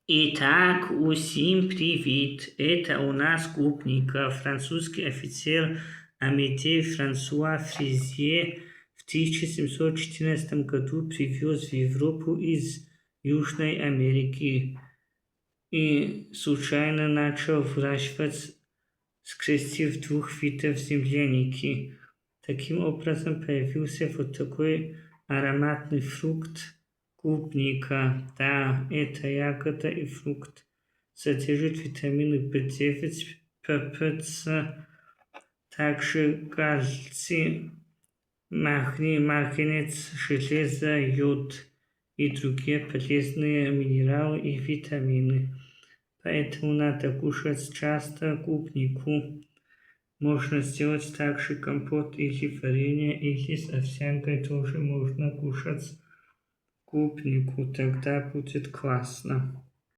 Итак, усім привіт! Это у нас клубника. Французский офицер Амедей Франсуа Фризье в 1714 году привез в Европу из Южной Америки и случайно начал выращивать, скрестив двух видов земляники. Таким образом появился вот такой ароматный фрукт клубника. Да, эта ягода и фрукт содержит витамины В9, ППЦ, также кальций, магний, марганец, железо, йод и другие полезные минералы и витамины. Поэтому надо кушать часто клубнику. Можно сделать также компот или варенье, или с овсянкой тоже можно кушать клубнику, тогда будет классно.